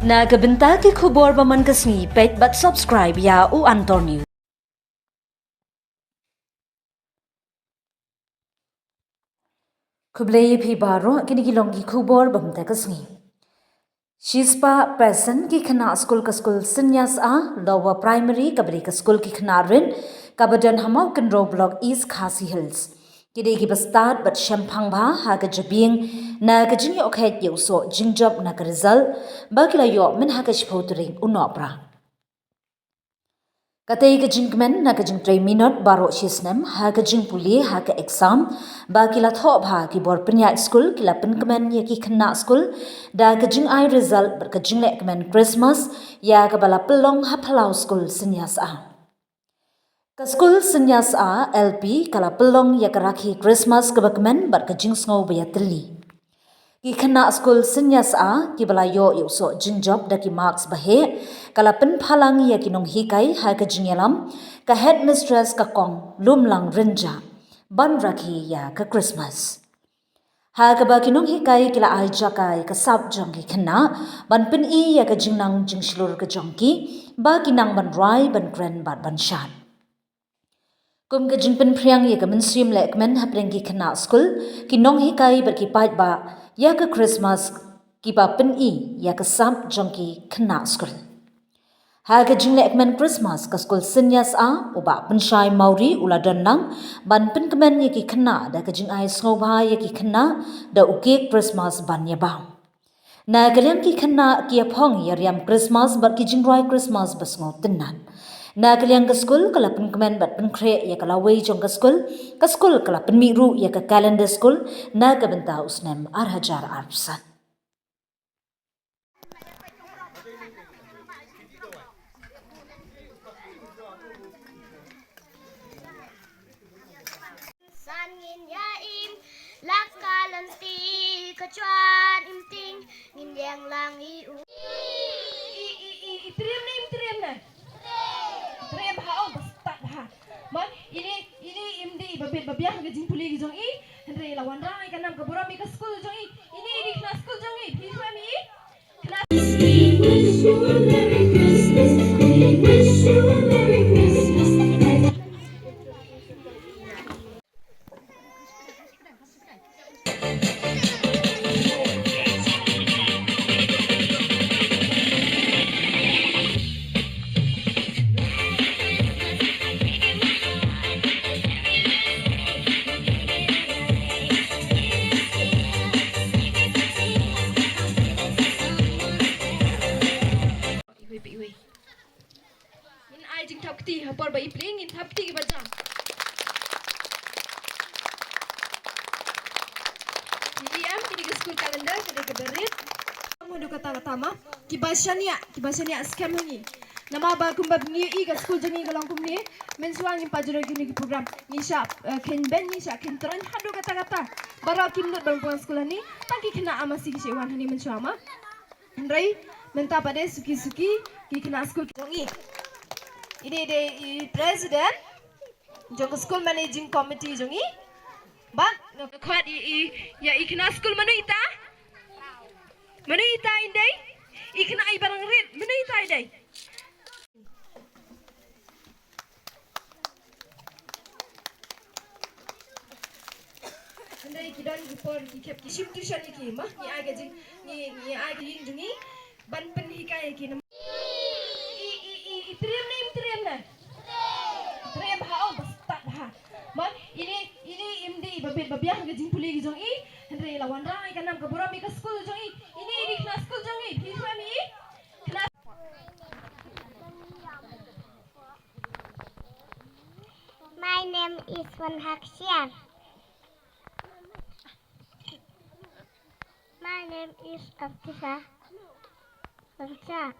Na gabenta ki khubor baman kasni pet but subscribe ya u Antor News. Kublai phi baro kini ki longi khubor bamta kasni. Shispa person ki khana school ka school Sinyas a lower primary kabri ka school ki khana rin kabadan hamau Kenro block East Khasi Hills. Kide ki bastad bat shampang ba ha ka jabing na ka jing yo khet yo so jingjab na ka result bakla yo min ha ka shpotring unopra. Katay ka jingmen na ka jing 3 minute baro shisnem ha ka jing puli ha ka exam ba kila tho bha ki bor pnya school kila penkemen ya ki khna school da ka jing ai result bar ka jing le kemen Christmas ya ka bala pelong ha phalau school Sinyas a. Ka school Sinyas a LP kala pelong ya ka rakhi Christmas ka bakmen bar ka jing sngo ba ya trili. Ki khana school Sinyas a ki bala yo so jing job da ki marks bahe kala pen phalang ya ki nong hikai ha ka jingelam ka headmistress ka kong lumlang rinja ban rakhi ya ka Christmas. Ha ka ba ki nong hikai kila ai jakai ka sap jong ki khana ban pen I ya ka jingnang jing shlur ka jong ki ba ki nang ban rai ban kren bat ban shan. Kum ka jing pen priang ya ka men sim le kmen ha preng ki khana school ki nong hikai bar ki pait ba ya ka Christmas ki ba pen I ya ka sap jong ki khana school. Ha ka jing le ekmen Christmas ka school Sinyas a uba penshai mauri ula danang ban pen kemen ya ki khana da ka jing ai sngo ba ya ki khana da uke Christmas ban ya ba. Na kaliam ki khana ki aphong ya riam Christmas bar ki jing roi Christmas bas ngo tinan. Na kaliang ka school kala pen kemen bat pen kre ya kala wei jong ka school kala pen mi ru ya ka calendar school na ka benta usnem arhajar arsan. Ngin ya im lakalanti kecuan im ting ngin yang langi Itrim na Trim ha oh bastat ha ma ini imdi babit babiah ke jing puli jong I henry lawan rai kanam ke borami ke school jong I ini di kelas school jong I please me kelas We wish you a Merry Christmas We wish you a Merry Christmas jing thapti hapar bai pling in thapti ke baja William kini ke school calendar kini ke berit kamu do kata tama ki basania scam ni nama ba kumba ni I ke school jani galang kumni mensuang in pajero gini program ni sha ken ben ni sha ken tran hadu kata bara kim not bang puan sekolah ni tangki kena amasi ki sewan hani mensuama Rai menta pada suki ki kena school jongi ini de president jong school managing committee jongi ba khwat ya ikna school manuita indai ikna ai barang rit manuita indai andai kidan report ki kep ki ship tuition ki ma ni ai ga jing ni ai ga jing jongi ban pen hikai ki Trim na Trim ha oh bastat ha ma ini imdi babit babiah ke jing puli jong I henry lawan rai kanam ke borami ke school jong I ini di kelas school jong I please me kelas My name is Wan Haksian. My name is Aftifa Bangsa.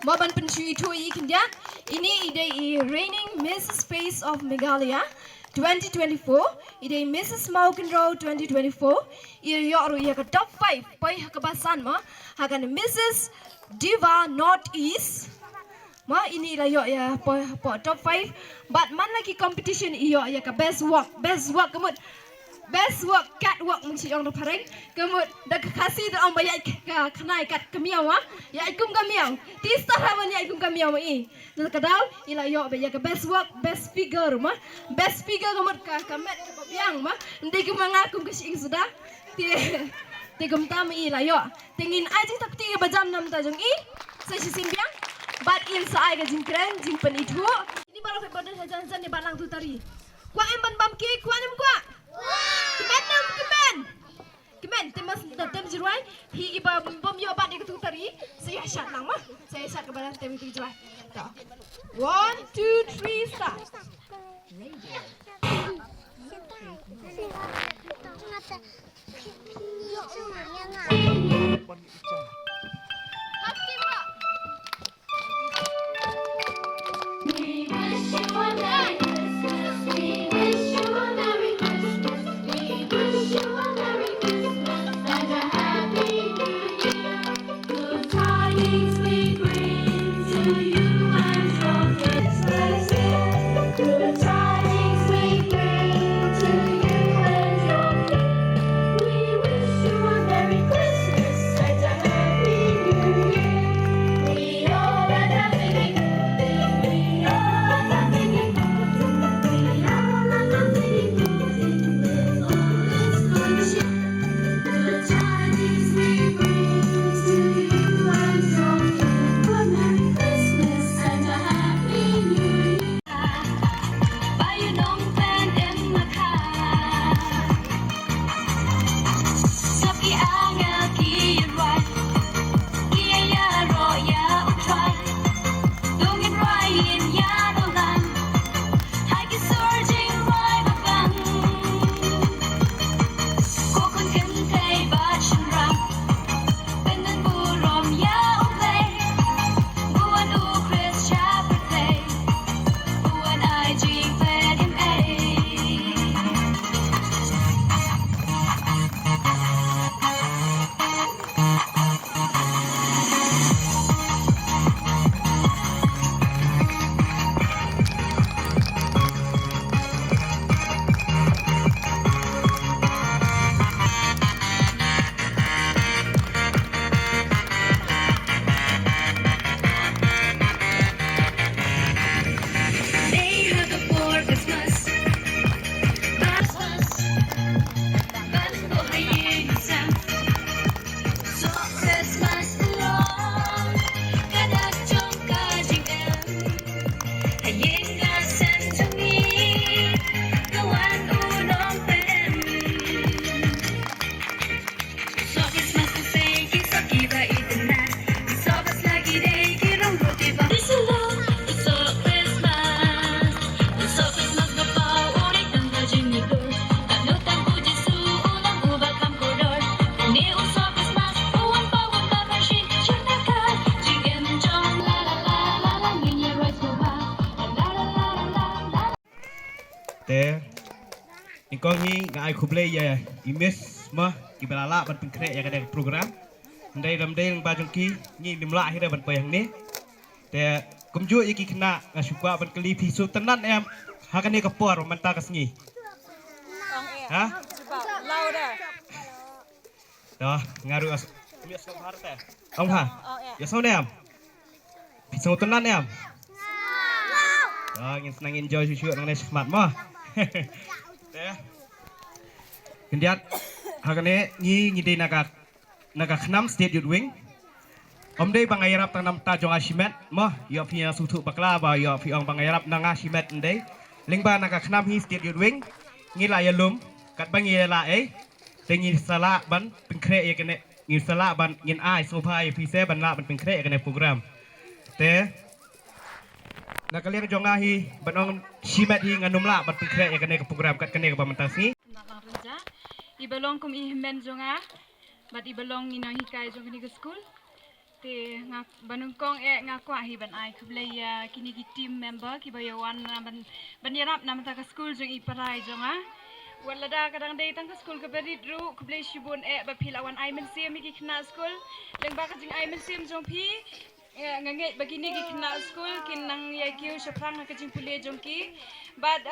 Moban pencuri itu ikinnya. Ini ide reigning Mrs. Face of Meghalaya 2024. Ide Mrs. Maukenro 2024. Ide yoru ya ke top 5. Pai kebasan ma. Hakan Mrs. Diva Northeast. Ma ini ila yo ya po top 5. But man lagi competition iyo ya ke best work kemud. Best work, catwalk mesti orang terparing. Kemudian dah kasih dah orang bayar kenai kat kemiau ya ikum kemiau. Tista hawan ya ikum kemiau ini. Dan kadang ila yo bayar ke best work, best figure best figure kemudian kamet kebiang nanti kemangakum ke sing sudah. Tigum tam ila yo. Tingin aja tak tiga bajam nam tajung saya simbiang. But inside ke jingkren jingpen itu. Ini baru kepada saja ni balang tu tari. Kuat emban bamki, kuat em kuat. Kemen, temas datem jirai. Hi iba bom yo bat ikut tari. Saya shot lang mah. Saya shot ke badan tem itu jirai. 1, 2, 3, start. Ingkong ni ngai kuble ya imes mah kibalala ban pengkre ya kada program ndai damdai ng bajungki ni limla hira ban payang ni te kumju iki kena ngasukwa ban keli pisu tenan em hakan ni kapor manta kasngi ha dah ngaru as mias ko harta ong ha ya so nem pisu tenan em ngin senang enjoy susu nang ne smart mah Kemudian hakane ni ngide naga khnam state youth wing omdei bangayarap tanam tajong asimet mah yo pia sutu bakla ba yo piong bangayarap nang asimet ndei lingba naga khnam hi state youth wing ngila yalum kat bangila tengi sala ban pengkre ye kene ngin sala ban ngin ai sopai pise ban la ban pengkre ye kene program te nakalian jonga hi banong simet hi nganumla ban pengkre ye kene program kat kene ka pamantasi Ibalong kum ihmen jonga, but ibalong ni nang hikai jong ni school. te ngak banungkong ngaku ahi ban ai kublaya kini ki team member ki bayawan ban yarap nam ta ka school jong iparai jonga wala da kadang dei tang ka school ka beri dru kublay shibun ba philawan ai men sim ki khna school leng ba ka jing ai men sim jong phi nganget begini ki khna school kin nang ya kiu shaprang ka jing pule jong ki but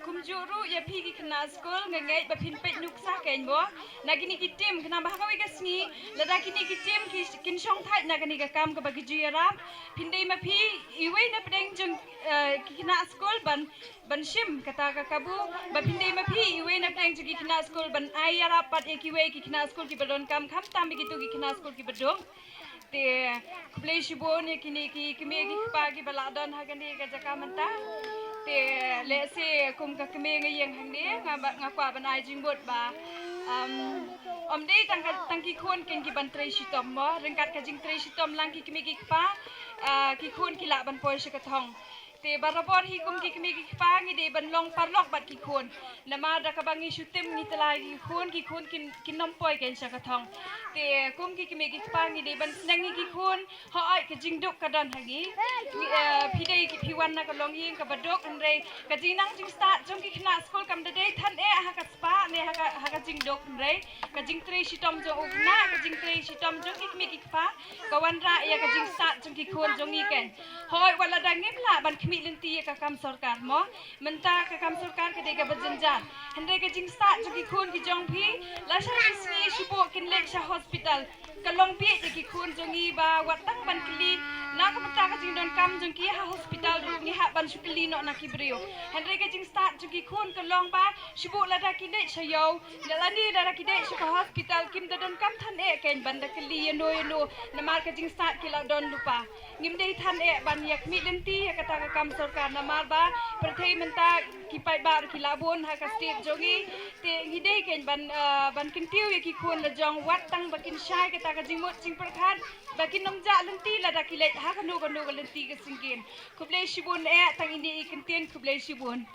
kumjuru ya phi ki khna school nganget ba phin pet nuk sa ken bo nagini ki team kena ba ka wi ka sni lada kini ki team ki kin shong thai na kani ka kam ka ba ki ju yarap phindei ma phi iwe na pedeng jong ki khna school ban shim kata ka kabu ba phindei ma phi iwe na pedeng jong ki khna school ban ai yarap pat e ki we ki khna school ki badon kam kham tam ki tu ki khna school ki badong te play shibon ye kini ki kime ki pa ki baladon ha kani ka jaka manta te le se kum ka kime nge yang hang ne nga kwa ban ai jing bot ba dei tang ki khon ken ki ban tre shitom mo rengkat ka jing tre shitom lang ki kime ki pa ki khon ki la ban poi se ka thong te barabor hi kum ki kime ki pa ngi de ban long parlok bat ki khon nama da ka bangi shutem ngi telai ki khon kin nom poi ken sa ka thong te kum ki kime ki pa ngi de ban snangi ki khon ho ai ka jing dok ka dan hagi phidei ki phiwan na ka long yin ka badok an re ka jing nang jing start jong ki khna school kam de than ha ka spa ne ha ka jing dok an re ka jing tre shitom jo na ka jing tre shitom jong ki kime ki pa ka wan ra ya ka jing start jong ki khon jong ni ken hoi wala dang ngim la ban khmi lenti ka kam sarkar mo menta ka kam sarkar ka de ka bajanjan hande ka jing start jong ki khon ki jong phi la sha sni shibo kin lek sha hospital kalong pi ki khon jong i ba watang ban kli na ka menta ka jing don kam jong ki ha hospital ru ni ha ban shukli no na ki brio hande ka jing start jong ki khon kalong ba shibo la da ki de sha yo la la ni da ki de sha hospital kim da don kam than e ken ban da kli no na mar ka jing start ki la don lupa ngim de than e ban yak mi lenti ka ta ka kam sarkar na mar ba prathai menta ki pai bar ki labon ha ka state jogi te ngidei ken ban kin tiu ye ki khon la jong wat tang bakin shai ka ta ka jing mot jing prakhan bakin nom ja lenti la da ki le ha ka no ga lenti ka singkin kublai shibun e tang ini ikin ten kublai shibun